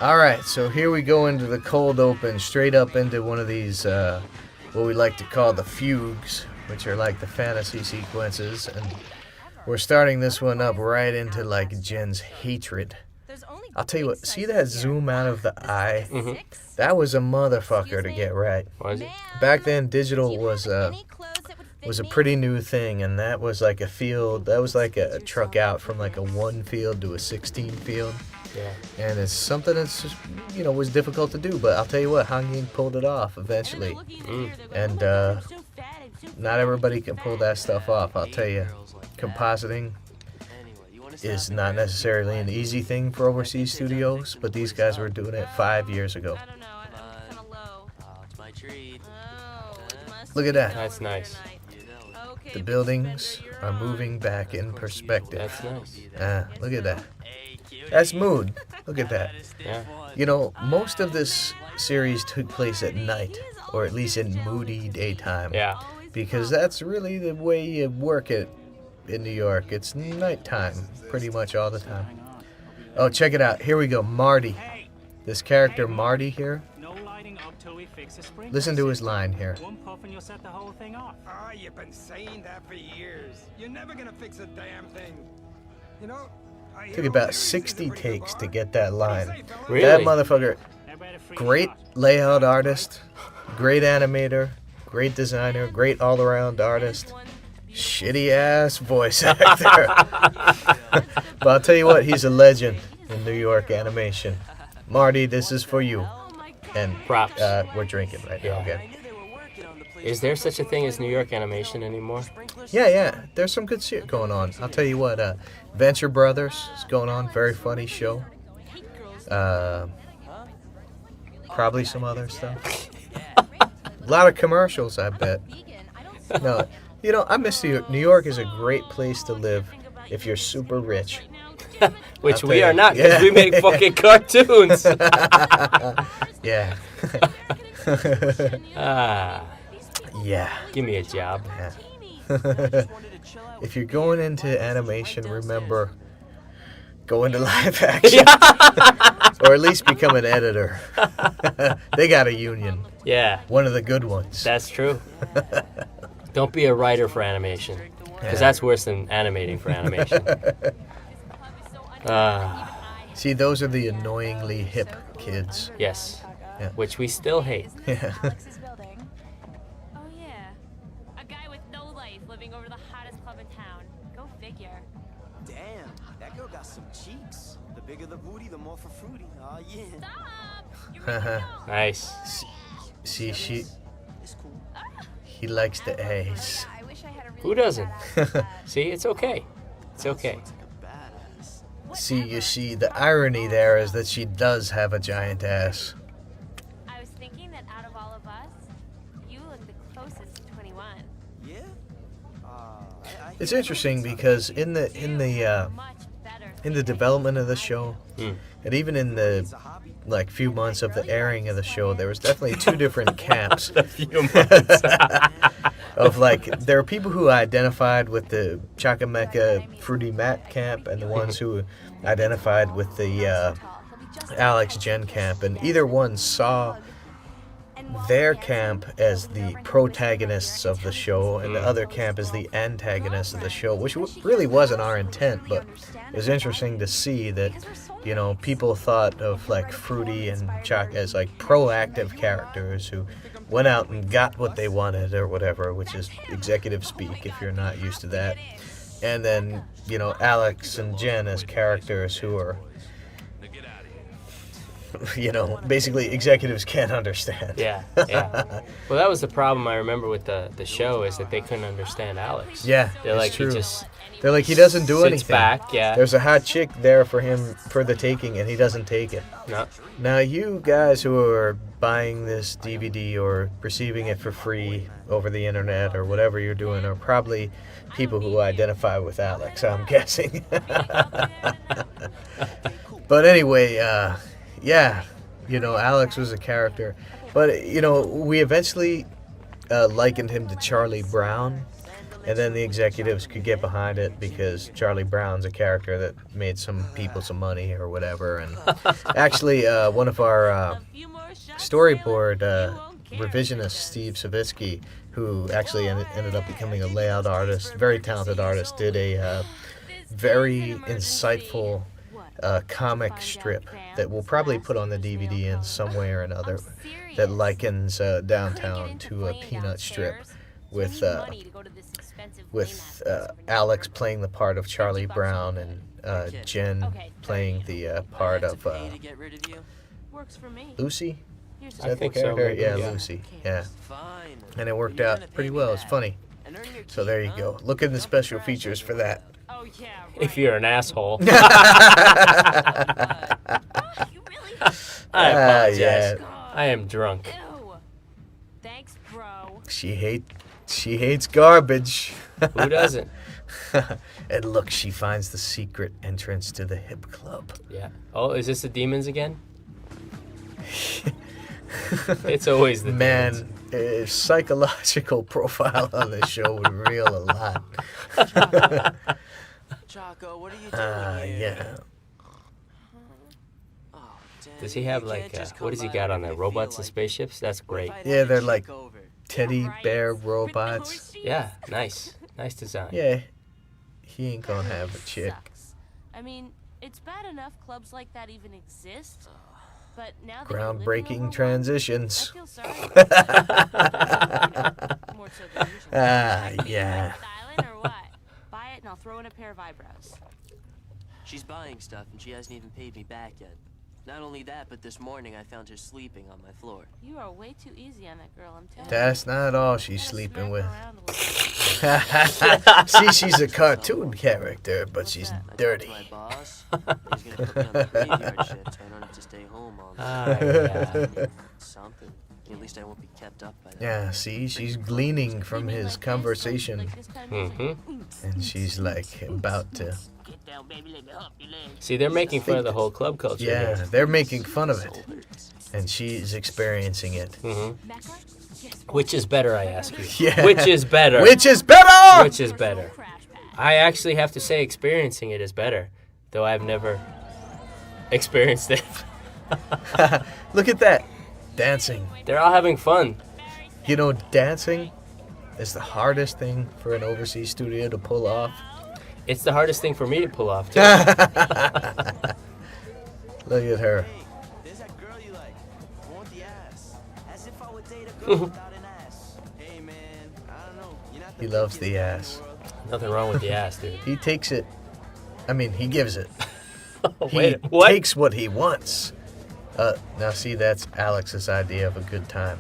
All right, so here we go into the cold open, straight up into one of these, what we like to call the fugues, which are like the fantasy sequences, and we're starting this one up right into like Jen's hatred. I'll tell you what, see that zoom out of the eye? Mm-hmm. That was a motherfucker to get right. Was it? Back then, digital was a pretty new thing, and that was like a field, that was like a truck out from like a 1 field to a 16 field. Yeah. And it's something that's just, was difficult to do, but I'll tell you what, Han Ying pulled it off eventually. And not everybody can pull that stuff off, I'll tell you. Compositing is not necessarily an easy thing for overseas studios, but these guys were doing it 5 years ago. Look at that. That's nice. The buildings are moving back in perspective. That's nice. Look at that. That's mood. Look at that. Yeah. Most of this series took place at night, or at least in moody daytime. Yeah. Because that's really the way you work it in New York. It's nighttime pretty much all the time. Oh, check it out. Here we go. Marty. This character Marty here. Listen to his line here. You've been saying that for years. You're never gonna fix a damn thing. Took about 60 takes to get that line. Really? That motherfucker, great layout artist, great animator, great designer, great all-around artist, shitty ass voice actor. But I'll tell you what, he's a legend in New York animation. Marty, this is for you. And props. We're drinking right now. Okay. Is there such a thing as New York animation anymore? Yeah. There's some good shit going on. I'll tell you what, Venture Brothers is going on. Very funny show. Probably some other stuff. A lot of commercials, I bet. No, I miss New York. New York is a great place to live if you're super rich. Which we are not, because we make fucking cartoons. Yeah. Yeah. Give me a job. Yeah. If you're going into animation, remember, go into live action. Or at least become an editor. They got a union. Yeah. One of the good ones. That's true. Don't be a writer for animation, because that's worse than animating for animation. See, those are the annoyingly hip kids. Yes. Yeah. Which we still hate. Yeah. The booty, the more for fruity. Oh, yeah. Nice. See, he likes the A's. Who doesn't? See, it's okay. It's okay. See, you see, the irony there is that she does have a giant ass. I was thinking that out of all of us, you look the closest to 21. Yeah? It's interesting because in the development of the show, and even in the few months of the airing of the show, there was definitely two different camps. A few months. Of there are people who identified with the Chakameka Fruity Matt camp, and the ones who identified with the Alex Jen camp, and either one saw their camp as the protagonists of the show, and the other camp as the antagonists of the show, which really wasn't our intent, but it was interesting to see that, people thought of Fruity and Chak as proactive characters who went out and got what they wanted or whatever, which is executive speak if you're not used to that. And then, Alex and Jen as characters who are, basically executives can't understand. Yeah. Well, that was the problem I remember with the show, is that they couldn't understand Alex. Yeah, They're it's like, true. he just They're like, he doesn't do sits anything. back, yeah. There's a hot chick there for him for the taking, and he doesn't take it. No. Now, you guys who are buying this DVD or receiving it for free over the internet or whatever you're doing are probably people who identify with Alex, I'm guessing. But anyway, yeah, Alex was a character. But, we eventually likened him to Charlie Brown. And then the executives could get behind it because Charlie Brown's a character that made some people some money or whatever. And actually, one of our storyboard revisionist, Steve Savitsky, who actually ended up becoming a layout artist, very talented artist, did a very insightful comic strip that we'll probably put on the DVD in some way or another that likens Downtown to a peanut strip with Alex playing the part of Charlie Brown and Jen playing the part of Lucy. Is that the character? Yeah, Lucy. Yeah. And it worked out pretty well. It's funny. So there you go. Look at the special features for that. If you're an asshole. I apologize. Yeah. I am drunk. Thanks, bro. She hates garbage. Who doesn't? And look, she finds the secret entrance to the hip club. Yeah. Oh, is this the demons again? It's always the demons. Man, psychological profile on this show would reveal a lot. Choco, what are you doing here? Yeah. Oh, damn, Does he have you like, can't just what come does he by got on when there? you Robots feel and like spaceships? That's it. great. What if I Yeah, let they're you like take over? teddy bear robots. Yeah, nice. Nice design. Yeah. He ain't gonna have a chick. Sucks. I mean, it's bad enough clubs like that even exist, but now that Groundbreaking transitions. I feel sorry. More so than usual. Yeah. Styling or what? Buy it and I'll throw in a pair of eyebrows. She's buying stuff and she hasn't even paid me back yet. Not only that, but this morning I found her sleeping on my floor. You are way too easy on that girl, I'm telling That's you. not all she's Gotta sleeping smack with. her around a little. See, she's a cartoon character, but she's I talked dirty. to my boss. He's gonna put me on the graveyard shift so I don't have to stay home all day. Yeah. Something. At least I won't be kept up by that. Yeah, see, she's gleaning from You mean his like this? conversation, Like this kind of music? and she's like about to. Get down, baby, let me hump your legs. See, they're making fun of the whole club culture Yeah, here. they're making fun of it, and she's experiencing it. Mecca? Yes, Which is better, I ask you? Yeah. Which is better? Which is better? Which is better? I actually have to say experiencing it is better, though I've never experienced it. Look at that, dancing. They're all having fun. You know, dancing is the hardest thing for an overseas studio to pull off. It's the hardest thing for me to pull off, too. Look at her. Hey, there's that girl you like. I want the ass. As if I would date a girl without an ass. Hey, man, I don't know. You're not the He loves biggest the guy in ass. world. Nothing wrong with the ass, dude. He takes it. I mean, he gives it. He Wait, what? takes what he wants. Now see, that's Alex's idea of a good time.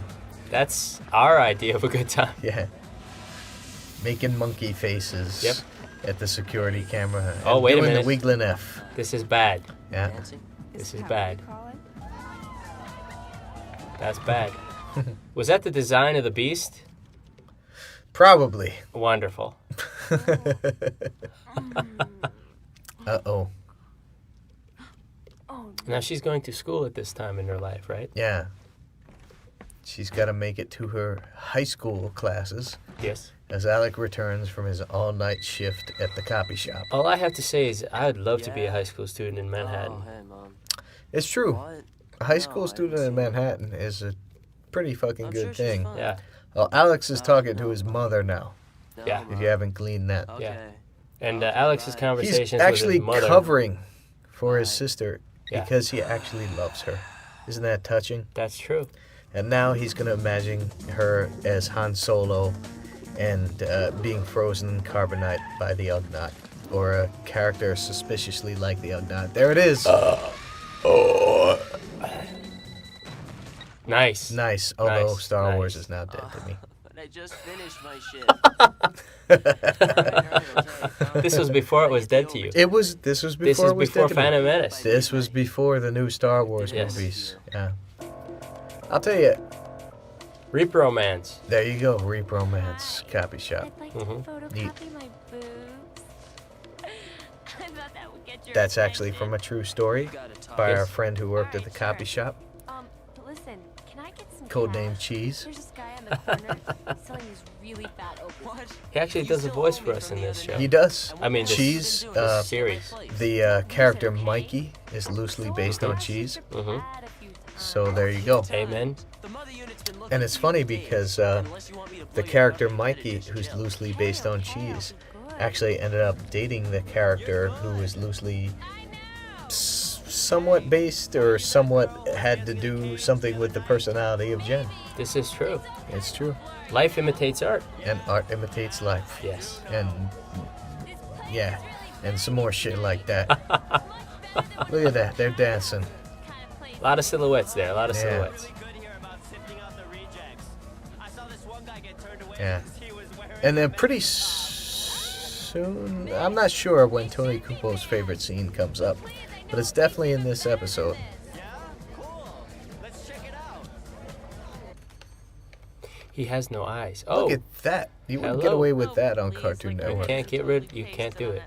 That's our idea of a good time. Yeah. Making monkey faces. Yep. At the security camera. Oh, and wait a doing minute. the Wigglin' F. This is bad. Yeah. Dancing? This is bad. That's bad. Was that the design of the beast? Probably. Wonderful. Uh-oh. Now she's going to school at this time in her life, right? Yeah. She's got to make it to her high school classes Yes. as Alec returns from his all-night shift at the copy shop. All I have to say is I'd love to be a high school student in Manhattan. Oh, hey, Mom. It's true. What? A high No, school I student haven't in seen her. Manhattan is a pretty fucking I'm good sure she's thing. fine. Yeah. Well, Alex is talking to his mother now, No, Yeah. if you haven't gleaned that. Okay. Yeah. And Alex's He's conversations actually with his mother. covering for his sister Yeah. because he actually loves her. Isn't that touching? That's true. And now he's going to imagine her as Han Solo and being frozen in carbonite by the Ugnaught, or a character suspiciously like the Ugnaught. There it is. Nice. Nice, although Nice, Star nice. Wars is now dead to me. But I just finished my shit. This was before it was dead to you. This was before This is it was before dead to me. Phantom Menace. This was before the new Star Wars Yes. movies. Yeah. I'll tell you, Reap Romance. there you go, Reap Romance, copy shop. I'd like Mhm. to photocopy Neat. my boobs. I thought that would get your That's actually attention. from a true story Gotta talk. by our Yes. friend who worked at the Alright, copy sure. shop, But listen, can I get some codenamed cash? Cheese. There's this guy on the corner selling these really fat open. He actually does a voice for us in this show. He does. I mean, this- Cheese. This series. The character Mikey is loosely based on Cheese. Mm-hmm. So there you go. Amen. And it's funny because the character Mikey, who's loosely based on Cheese, actually ended up dating the character who was loosely somewhat based or somewhat had to do something with the personality of Jen. This is true. It's true. Life imitates art. And art imitates life. Yes. And yeah, and some more shit like that. Look at that, they're dancing. A lot of silhouettes there. A lot of Yeah. silhouettes. Yeah. And then pretty soon, I'm not sure when Tony Kupo's favorite scene comes up, but it's definitely in this episode. He has no eyes. Oh, Look at that. You wouldn't get Hello. away with that on Cartoon you Network. can't get rid. You can't do it.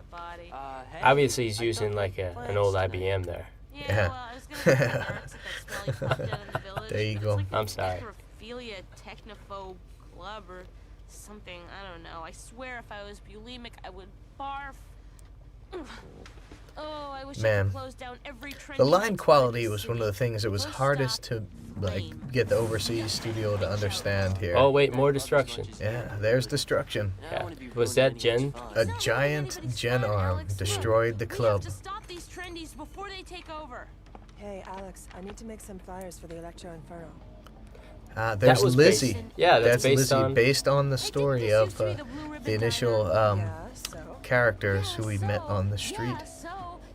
Obviously, he's using like an old IBM there. Yeah. Well, I was gonna say that smelly fuck dead in the village. There you It's go. like I'm the sorry. Necrophilia technophobe club or something. I don't know. I swear, if I was bulimic, I would barf. Oh, I wish I Man, could close down every trendy The line lights quality in the was one of the city. things that was Close hardest stop. to get the overseas studio to understand here. Oh wait, more destruction. Yeah, there's destruction. Yeah. Was that Jen? A giant Gen arm destroyed the We have club. to stop these trendies before they take over. Hey, Alex, I need to make some flyers for the Electro Inferno. There's was Lizzie. based- yeah, that's based Lizzie, on- based on the I think story this of used to be the Blue Ribbon the initial Diner. Yeah, so? characters who we met on the street. Yeah, so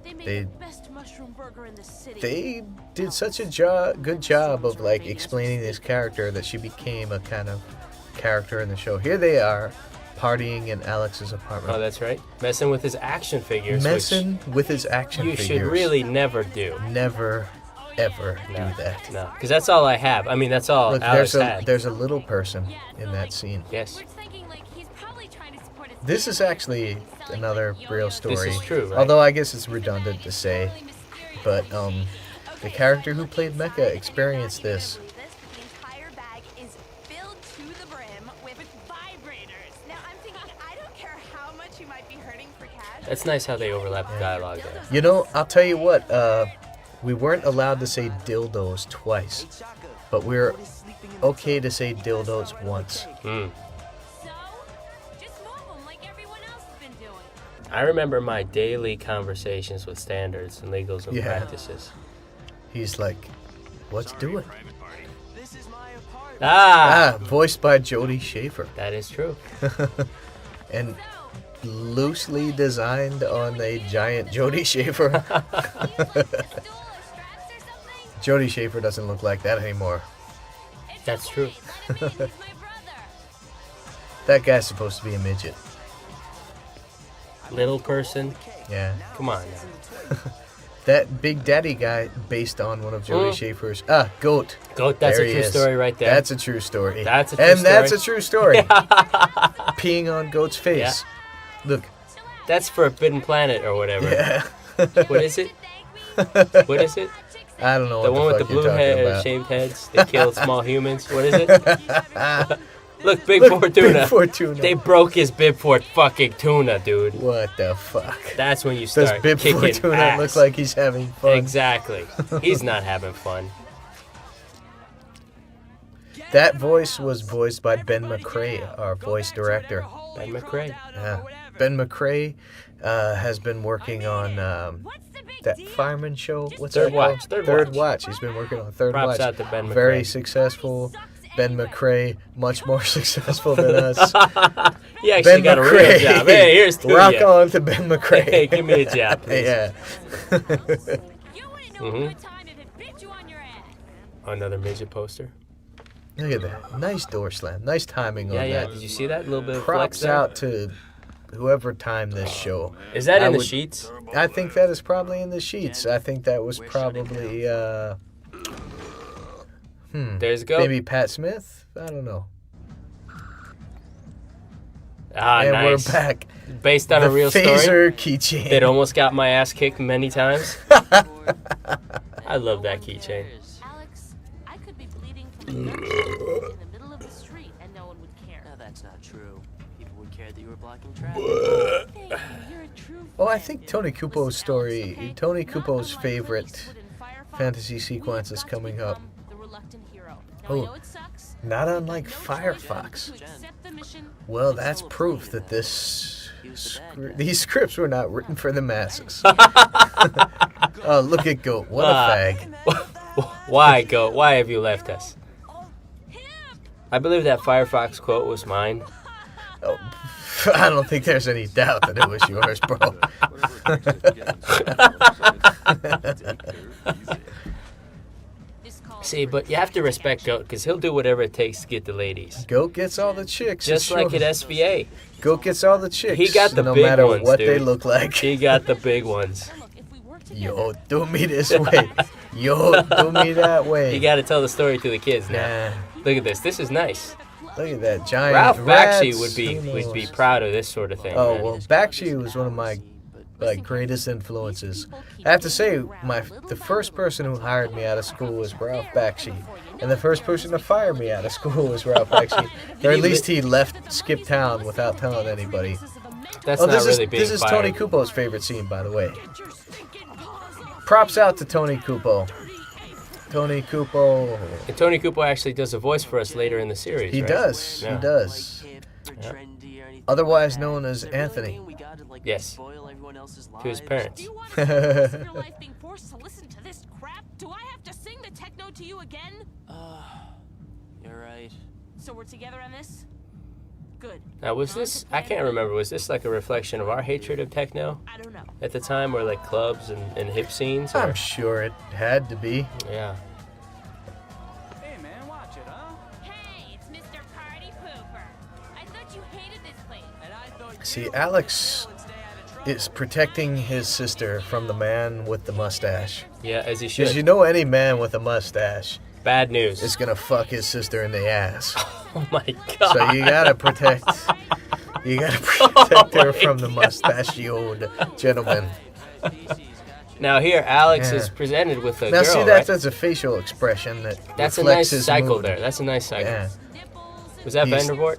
they made They- the best mushroom burger in the city. They did such a good job of like explaining this character that she became a kind of character in the show. Here they are, partying in Alex's Oh, apartment, that's right. Messing with his action figures. messing with his action which you figures. should really never do. Never, ever No, do that. No, because that's all I have. I mean, that's all Look, Alex had. there's a little person in that scene. Yes. We're thinking like he's probably trying to support his This is actually another real story. This is true, right? Although I guess it's redundant to say, but the character who played Mecha experienced this. The entire bag is filled to the brim with vibrators. Now I'm thinking, I don't care how much you might be hurting for cash. That's nice how they overlap the dialogue there. You know, I'll tell you what. We weren't allowed to say dildos twice, but we're okay to say dildos once. Mm. So, just move them like everyone else has been doing. I remember my daily conversations with standards and legals and Yeah. practices. He's like, "What's doing?" This is my apartment. Ah, Voiced by Jodie Schaefer, that is true. and loosely designed on a giant Jodie Schaefer. Jodie Schaefer doesn't look like that anymore. That's true. That guy's supposed to be a midget. Little person. Yeah. Come on now. That Big Daddy guy based on one of Jodie Mm. Schaefer's Goat. Goat, that's There a he true is. story right there. That's a true story. That's a true and that's a story. true story. Peeing on Goat's face. Look. That's Forbidden Planet or whatever. Yeah. What is it? What is it? I don't know The what one with the the fuck you're blue talking head, about. shaved heads. They killed small humans. What is it? Look, Big Fortuna. Big Fortuna. They broke his bib for fucking tuna, dude. What the fuck? That's when you Does start Bib kicking Fortuna ass. look like he's having fun? Exactly. He's not having fun. That voice was voiced by Ben McCrae, our voice director. Ben McCrae. Yeah. Ben McCrae has been working on that fireman show. What's Third that Watch, called? Third Watch. Watch. He's been working on Third Props Watch. out to Ben Very McCrae. successful. Ben McCrae, much more successful than us. He actually Ben got a real McCrae. job. Hey, here's to Rock ya. on to Ben McCrae. Hey, give me a job, please. Yeah. You wouldn't know a Mhm. good time if it bit you on your ass. Another midget poster. Look at that. Nice door slam. Nice timing Yeah, on yeah. that. Did you see that? A little bit of flex Props there. out to whoever timed this show. Is that I in the would- sheets? I think that is probably in the sheets. I think that was probably There's a go. maybe Pat Smith. I don't know. Ah, And nice. we're back. Based on the a real story. phaser keychain. It almost got my ass kicked many times. I love that keychain. Alex, I could be bleeding from the in the middle of the street and no one would care. No, that's not true. Oh, I think Tony Kupo's story, Tony Kupo's favorite fantasy sequence is coming up. Oh, not unlike Firefox. Well, that's proof that these scripts were not written for the masses. Oh, look at Goat. What a fag. Why, Goat? Why have you left us? I believe that Firefox quote was mine. Oh, I don't think there's any doubt that it was yours, bro. See, but you have to respect Goat, because he'll do whatever it takes to get the ladies. Goat gets all the chicks. Just like at SVA. Goat gets all the chicks. He got the no big matter ones, what dude. they look like. He got the big ones. Yo, do me this way. Yo, do me that way. You got to tell the story to the kids now. Nah. Look at this. This is nice. Look at that giant Ralph Bakshi rats. would be proud of this sort of thing. Oh, man. well, Bakshi was one of my greatest influences. I have to say, the first person who hired me out of school was Ralph Bakshi, and the first person to fire me out of school was Ralph Bakshi. Or at least he skipped town without telling anybody. That's Oh, not really being this is fired. Tony Kupo's favorite scene, by the way. Props out to Tony Kupo. Tony Kupo. And Tony Kupo actually does a voice for us later in the series. He right? does. Yeah. He does. Otherwise known as Anthony. Yes. To his parents. Do you want to spend your life being forced to listen to this crap? Do I have to sing the techno to you again? You're right. So we're together on this? Good. Now, was this, I can't remember, was this like a reflection of our hatred of techno I don't know. at the time, or like clubs and hip scenes? Or? I'm sure it had to be. Yeah. Hey, man, watch it, huh? Hey, it's Mr. Party Pooper. I thought you hated this place. And I thought See, Alex is protecting his sister from the man with the mustache. Yeah, as he Because should. you know any man with a mustache Bad news. is gonna fuck his sister in the ass. Oh my God. So you gotta protect her from the mustachioed gentleman. Now here, Alex Yeah. is presented with a Now girl, see, right? that's a facial expression that That's a reflects nice his cycle mood. there. That's a nice cycle. Yeah. Was that He's- Vandervoort?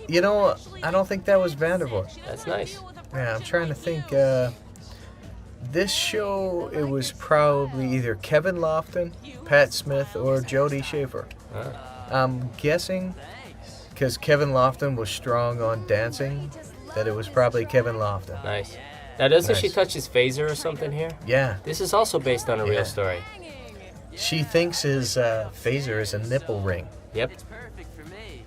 You know, I don't think that was Vandervoort. That's nice. Yeah, I'm trying to think. This show, it was probably either Kevin Lofton, Pat Smith, or Jody Schaefer. I'm guessing, because Kevin Lofton was strong on dancing, that it was probably Kevin Lofton. Nice. Now, doesn't she Nice. touch his phaser or something here? Yeah, This is also based on a Yeah. real story. she thinks his phaser is a nipple ring. Yep. perfect for me.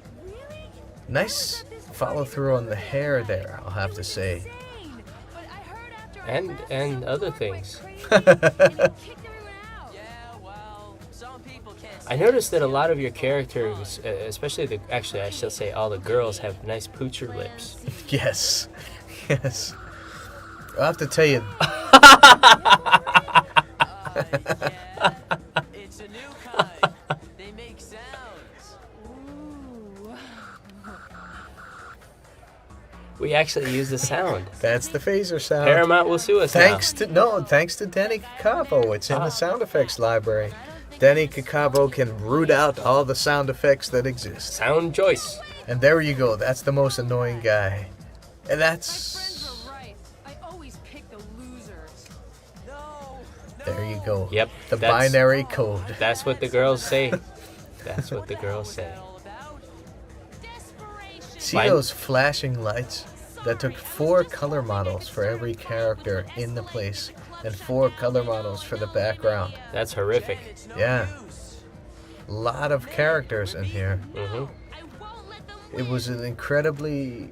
Nice follow through on the hair there, I'll have to say. And other things. Yeah, well, some people can't. I noticed that a lot of your characters, especially actually I shall say all the girls, have nice poocher lips. Yes, yes. I'll have to tell you, It's a new kind. They make sounds. We actually use the sound. that's the phaser sound. Paramount will sue us Thanks to Danny Cacavo. It's in the sound effects library. Danny Cacavo can root out all the sound effects that exist. now. Sound choice. And there you go. That's the most annoying guy. And that's right. I always pick the losers. No. there you go. Yep. The that's- binary code. That's what the girls say. That's what the girls say. All about. See Fine. those flashing lights? That took 4 color models for every character in the place, and 4 color models for the background. That's horrific. Yeah. A lot of characters in here. Hmm. It was an incredibly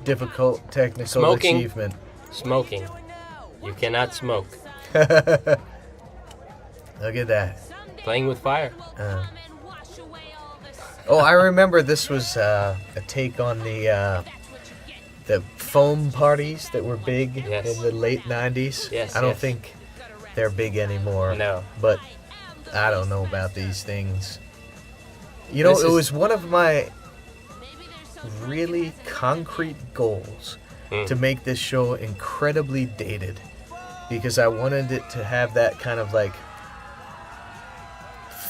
difficult technical Smoking. achievement. Smoking. You cannot smoke. Look at that. Playing with fire. Oh, I remember this was a take on the foam parties that were big Yes. in the late 90s. Yes, I don't yes. think they're big anymore. No. But I don't know about these things. You know, This it is- was one of my really concrete goals to make this show incredibly dated, because I wanted it to have that kind of like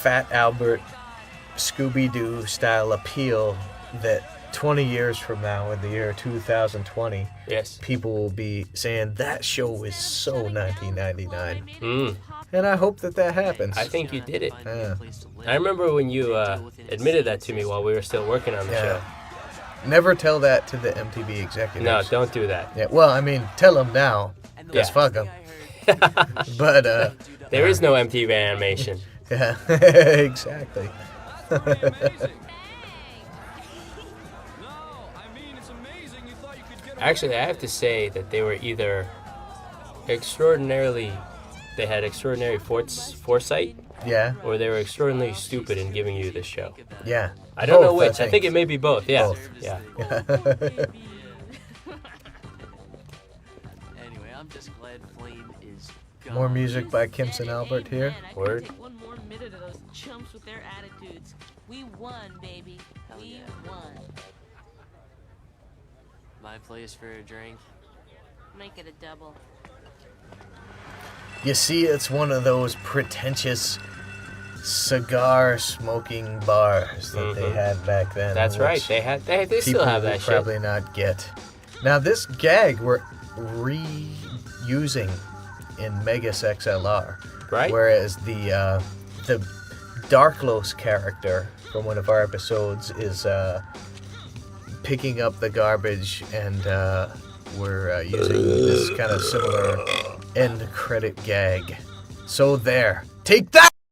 Fat Albert, Scooby-Doo style appeal that 20 years from now, in the year 2020, Yes. people will be saying that show is so 1999. Mm. And I hope that happens. I think you did it. Yeah. I remember when you admitted that to me while we were still working on the Yeah. Never tell that to the MTV show. executives. No, don't do that. Yeah, well, I mean, tell them now. Just Yeah. fuck them. But, There is no MTV animation. yeah, exactly. Actually, I have to say that they were either extraordinarily, they had extraordinary foresight, Yeah, or they were extraordinarily stupid in giving you this show. yeah. I don't know Both, which. I think it may be both. Yeah. Both. Yeah. Anyway, I'm just glad Flame is gone. More music by Kimson Albert here. Amen. I Word. couldn't take one more minute of those chumps with their attitudes. We won, baby. We won. My place for a drink. Make it a double. You see, it's one of those pretentious cigar smoking bars that they had back then. That's right. which They still have people that will shit. probably not get. Now, this gag we're reusing in Megas XLR. Right? Whereas the Darklos character from one of our episodes is picking up the garbage, and we're using this kind of similar end credit gag. So there. Take that!